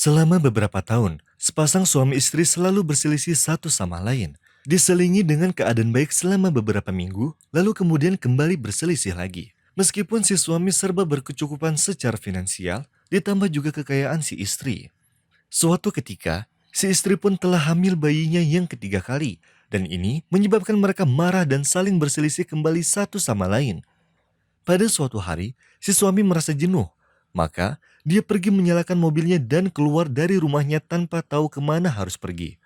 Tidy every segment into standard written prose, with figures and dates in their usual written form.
Selama beberapa tahun, sepasang suami istri selalu berselisih satu sama lain. Diselingi dengan keadaan baik selama beberapa minggu, lalu kemudian kembali berselisih lagi. Meskipun si suami serba berkecukupan secara finansial, ditambah juga kekayaan si istri. Suatu ketika, si istri pun telah hamil bayinya yang ketiga kali, dan ini menyebabkan mereka marah dan saling berselisih kembali satu sama lain. Pada suatu hari, si suami merasa jenuh. Maka, dia pergi menyalakan mobilnya dan keluar dari rumahnya tanpa tahu kemana harus pergi.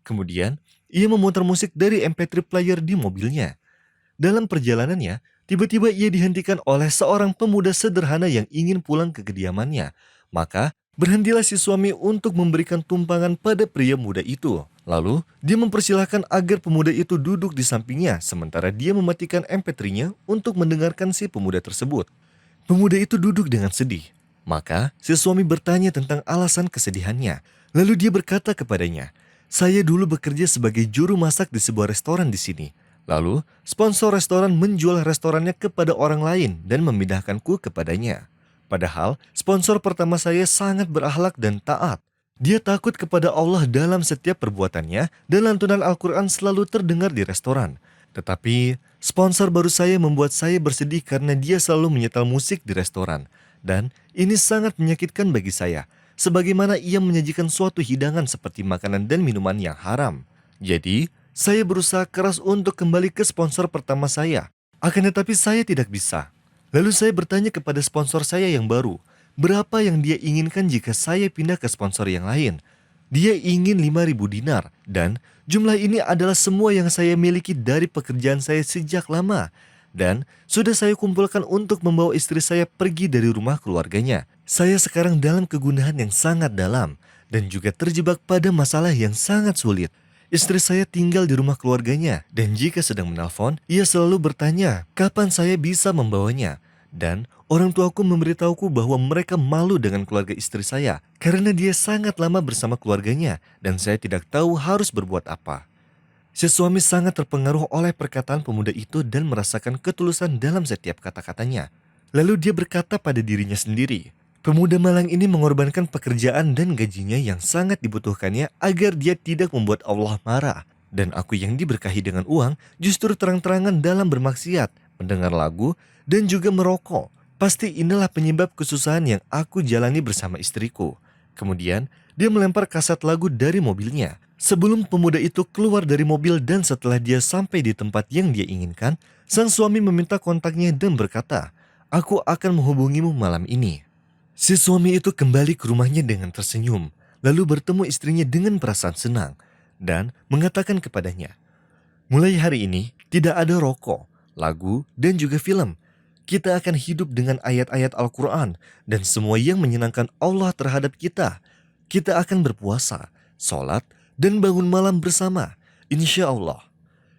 Kemudian, ia memutar musik dari MP3 player di mobilnya. Dalam perjalanannya, tiba-tiba ia dihentikan oleh seorang pemuda sederhana yang ingin pulang ke kediamannya. Maka, berhentilah si suami untuk memberikan tumpangan pada pria muda itu. Lalu, dia mempersilahkan agar pemuda itu duduk di sampingnya sementara dia mematikan MP3-nya untuk mendengarkan si pemuda tersebut. Pemuda itu duduk dengan sedih. Maka, si suami bertanya tentang alasan kesedihannya. Lalu dia berkata kepadanya, "Saya dulu bekerja sebagai juru masak di sebuah restoran di sini. Lalu, sponsor restoran menjual restorannya kepada orang lain dan memindahkanku kepadanya. Padahal, sponsor pertama saya sangat berakhlak dan taat. Dia takut kepada Allah dalam setiap perbuatannya dan lantunan Al-Quran selalu terdengar di restoran. Tetapi, sponsor baru saya membuat saya bersedih karena dia selalu menyetel musik di restoran. Dan ini sangat menyakitkan bagi saya, sebagaimana ia menyajikan suatu hidangan seperti makanan dan minuman yang haram. Jadi, saya berusaha keras untuk kembali ke sponsor pertama saya. Akan tetapi saya tidak bisa. Lalu saya bertanya kepada sponsor saya yang baru, berapa yang dia inginkan jika saya pindah ke sponsor yang lain. Dia ingin 5.000 dinar, dan jumlah ini adalah semua yang saya miliki dari pekerjaan saya sejak lama. Dan sudah saya kumpulkan untuk membawa istri saya pergi dari rumah keluarganya. Saya sekarang dalam kegundahan yang sangat dalam, dan juga terjebak pada masalah yang sangat sulit. Istri saya tinggal di rumah keluarganya, dan jika sedang menelpon, ia selalu bertanya kapan saya bisa membawanya. Dan orang tuaku memberitahuku bahwa mereka malu dengan keluarga istri saya karena dia sangat lama bersama keluarganya dan saya tidak tahu harus berbuat apa. Si suami sangat terpengaruh oleh perkataan pemuda itu dan merasakan ketulusan dalam setiap kata-katanya. Lalu dia berkata pada dirinya sendiri, pemuda malang ini mengorbankan pekerjaan dan gajinya yang sangat dibutuhkannya agar dia tidak membuat Allah marah. Dan aku yang diberkahi dengan uang justru terang-terangan dalam bermaksiat, mendengar lagu, dan juga merokok. Pasti inilah penyebab kesusahan yang aku jalani bersama istriku. Kemudian, dia melempar kaset lagu dari mobilnya. Sebelum pemuda itu keluar dari mobil dan setelah dia sampai di tempat yang dia inginkan, sang suami meminta kontaknya dan berkata, "Aku akan menghubungimu malam ini." Si suami itu kembali ke rumahnya dengan tersenyum, lalu bertemu istrinya dengan perasaan senang, dan mengatakan kepadanya, "Mulai hari ini, tidak ada rokok, lagu, dan juga film. Kita akan hidup dengan ayat-ayat Al-Quran dan semua yang menyenangkan Allah terhadap kita. Kita akan berpuasa, sholat, dan bangun malam bersama. Insya Allah."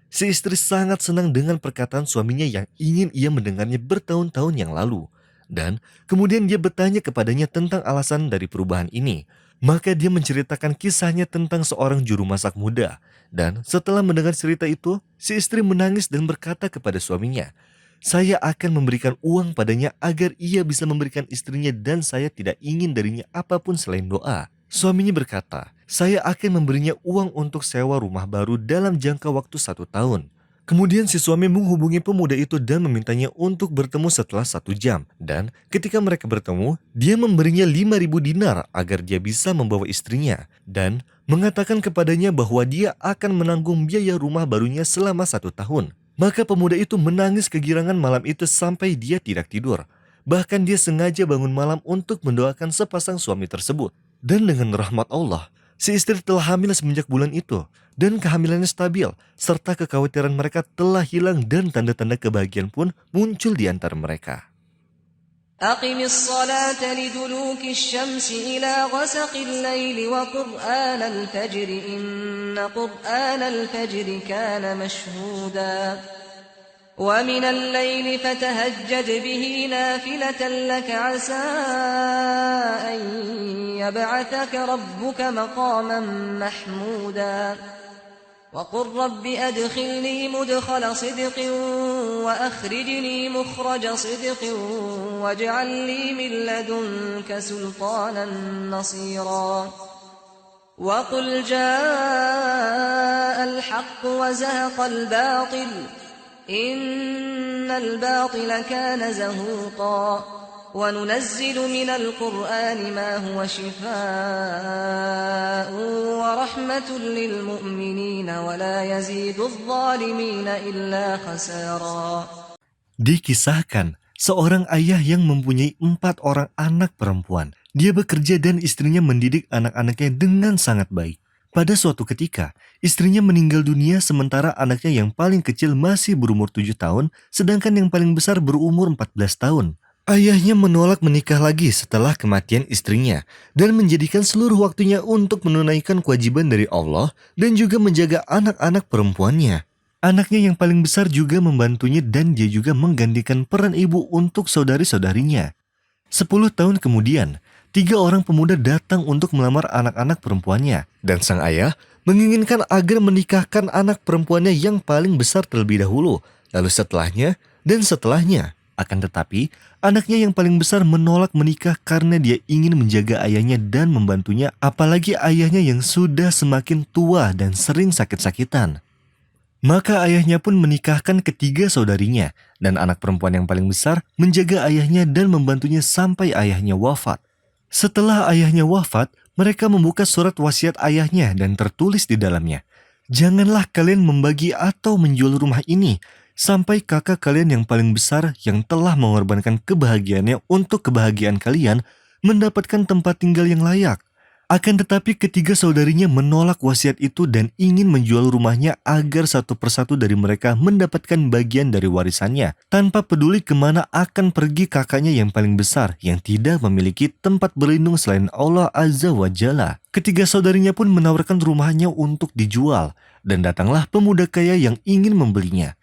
Si istri sangat senang dengan perkataan suaminya yang ingin ia mendengarnya bertahun-tahun yang lalu. Dan kemudian dia bertanya kepadanya tentang alasan dari perubahan ini. Maka dia menceritakan kisahnya tentang seorang juru masak muda. Dan setelah mendengar cerita itu, si istri menangis dan berkata kepada suaminya, "Saya akan memberikan uang padanya agar ia bisa memberikan istrinya dan saya tidak ingin darinya apapun selain doa." Suaminya berkata, "Saya akan memberinya uang untuk sewa rumah baru dalam jangka waktu 1 tahun." Kemudian si suami menghubungi pemuda itu dan memintanya untuk bertemu setelah 1 jam. Dan ketika mereka bertemu, dia memberinya 5.000 dinar agar dia bisa membawa istrinya. Dan mengatakan kepadanya bahwa dia akan menanggung biaya rumah barunya selama 1 tahun. Maka pemuda itu menangis kegirangan malam itu sampai dia tidak tidur. Bahkan dia sengaja bangun malam untuk mendoakan sepasang suami tersebut. Dan dengan rahmat Allah, si istri telah hamil semenjak bulan itu. Dan kehamilannya stabil, serta kekhawatiran mereka telah hilang dan tanda-tanda kebahagiaan pun muncul di antara mereka. أقم الصلاة لدلوك الشمس إلى غسق الليل وقرآن الفجر إن قرآن الفجر كان مشهودا ومن الليل فتهجد به نافلة لك عسى أن يبعثك ربك مقاما محمودا وقل رب أدخلني مدخل صدق وأخرجني مخرج صدق واجعل لي من لدنك سلطانا نصيرا وقل جاء الحق وزهق الباطل إن الباطل كان زهوقا وننزل من القرآن ما هو شفاء ورحمة للمؤمنين ولا يزيد الظالمين إلا خسارا. Dikisahkan, seorang ayah yang mempunyai 4 orang anak perempuan. Dia bekerja dan istrinya mendidik anak-anaknya dengan sangat baik. Pada suatu ketika, istrinya meninggal dunia sementara anaknya yang paling kecil masih berumur 7 tahun, sedangkan yang paling besar berumur 14 tahun. Ayahnya menolak menikah lagi setelah kematian istrinya dan menjadikan seluruh waktunya untuk menunaikan kewajiban dari Allah dan juga menjaga anak-anak perempuannya. Anaknya yang paling besar juga membantunya dan dia juga menggantikan peran ibu untuk saudari-saudarinya. 10 tahun kemudian, 3 orang pemuda datang untuk melamar anak-anak perempuannya dan sang ayah menginginkan agar menikahkan anak perempuannya yang paling besar terlebih dahulu, lalu setelahnya dan setelahnya. Akan tetapi, anaknya yang paling besar menolak menikah karena dia ingin menjaga ayahnya dan membantunya, apalagi ayahnya yang sudah semakin tua dan sering sakit-sakitan. Maka ayahnya pun menikahkan ketiga saudarinya, dan anak perempuan yang paling besar menjaga ayahnya dan membantunya sampai ayahnya wafat. Setelah ayahnya wafat, mereka membuka surat wasiat ayahnya dan tertulis di dalamnya, "Janganlah kalian membagi atau menjual rumah ini, sampai kakak kalian yang paling besar yang telah mengorbankan kebahagiaannya untuk kebahagiaan kalian mendapatkan tempat tinggal yang layak." Akan tetapi ketiga saudarinya menolak wasiat itu dan ingin menjual rumahnya agar satu persatu dari mereka mendapatkan bagian dari warisannya, tanpa peduli kemana akan pergi kakaknya yang paling besar yang tidak memiliki tempat berlindung selain Allah Azza wa Jalla. Ketiga saudarinya pun menawarkan rumahnya untuk dijual, dan datanglah pemuda kaya yang ingin membelinya.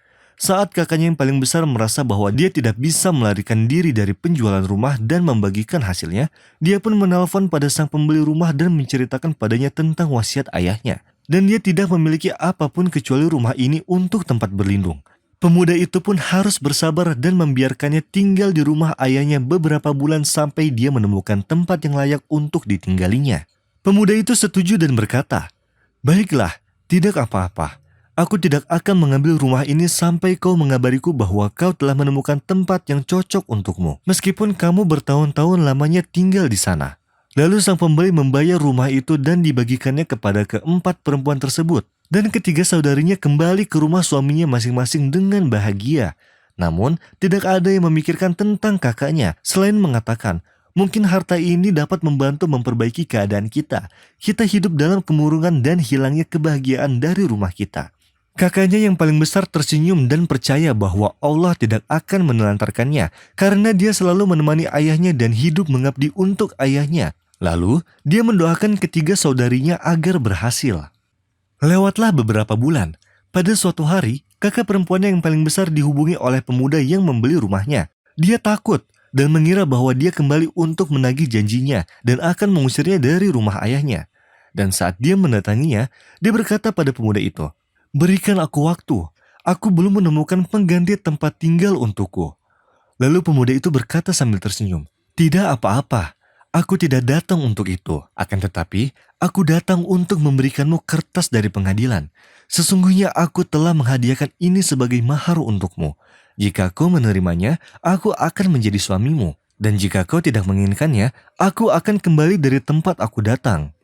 Saat kakaknya yang paling besar merasa bahwa dia tidak bisa melarikan diri dari penjualan rumah dan membagikan hasilnya, dia pun menelpon pada sang pembeli rumah dan menceritakan padanya tentang wasiat ayahnya. Dan dia tidak memiliki apapun kecuali rumah ini untuk tempat berlindung. Pemuda itu pun harus bersabar dan membiarkannya tinggal di rumah ayahnya beberapa bulan sampai dia menemukan tempat yang layak untuk ditinggalinya. Pemuda itu setuju dan berkata, "Baiklah, tidak apa-apa. Aku tidak akan mengambil rumah ini sampai kau mengabariku bahwa kau telah menemukan tempat yang cocok untukmu, meskipun kamu bertahun-tahun lamanya tinggal di sana." Lalu sang pembeli membayar rumah itu dan dibagikannya kepada keempat perempuan tersebut. Dan ketiga saudarinya kembali ke rumah suaminya masing-masing dengan bahagia. Namun, tidak ada yang memikirkan tentang kakaknya, selain mengatakan, "Mungkin harta ini dapat membantu memperbaiki keadaan kita. Kita hidup dalam kemurungan dan hilangnya kebahagiaan dari rumah kita." Kakaknya yang paling besar tersenyum dan percaya bahwa Allah tidak akan menelantarkannya karena dia selalu menemani ayahnya dan hidup mengabdi untuk ayahnya. Lalu, dia mendoakan ketiga saudarinya agar berhasil. Lewatlah beberapa bulan. Pada suatu hari, kakak perempuannya yang paling besar dihubungi oleh pemuda yang membeli rumahnya. Dia takut dan mengira bahwa dia kembali untuk menagih janjinya dan akan mengusirnya dari rumah ayahnya. Dan saat dia mendatanginya, dia berkata pada pemuda itu, "Berikan aku waktu, aku belum menemukan pengganti tempat tinggal untukku." Lalu pemuda itu berkata sambil tersenyum, "Tidak apa-apa, aku tidak datang untuk itu. Akan tetapi, aku datang untuk memberikanmu kertas dari pengadilan. Sesungguhnya aku telah menghadiahkan ini sebagai mahar untukmu. Jika kau menerimanya, aku akan menjadi suamimu. Dan jika kau tidak menginginkannya, aku akan kembali dari tempat aku datang.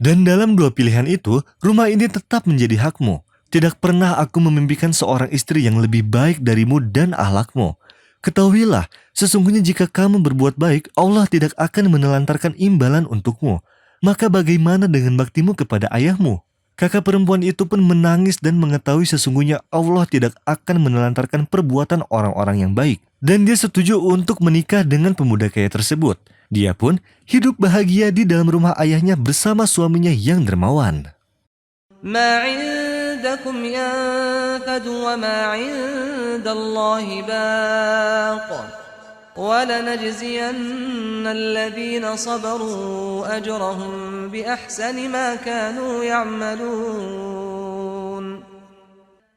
Dan dalam dua pilihan itu, rumah ini tetap menjadi hakmu. Tidak pernah aku memimpikan seorang istri yang lebih baik darimu dan akhlakmu. Ketahuilah, sesungguhnya jika kamu berbuat baik, Allah tidak akan menelantarkan imbalan untukmu. Maka bagaimana dengan baktimu kepada ayahmu?" Kakak perempuan itu pun menangis dan mengetahui sesungguhnya Allah tidak akan menelantarkan perbuatan orang-orang yang baik. Dan dia setuju untuk menikah dengan pemuda kaya tersebut. Dia pun hidup bahagia di dalam rumah ayahnya bersama suaminya yang dermawan. ما عندكم ينفد وما عند الله باق ولنجزين الذين صبروا أجرهم بأحسن ما كانوا يعملون.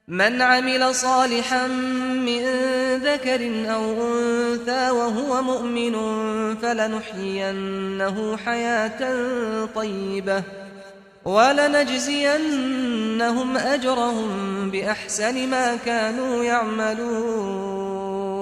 من عمل صالحا من ذكر أو أنثى وهو مؤمن فلنحيينه حياة طيبة ولنجزينهم أجرهم بأحسن ما كانوا يعملون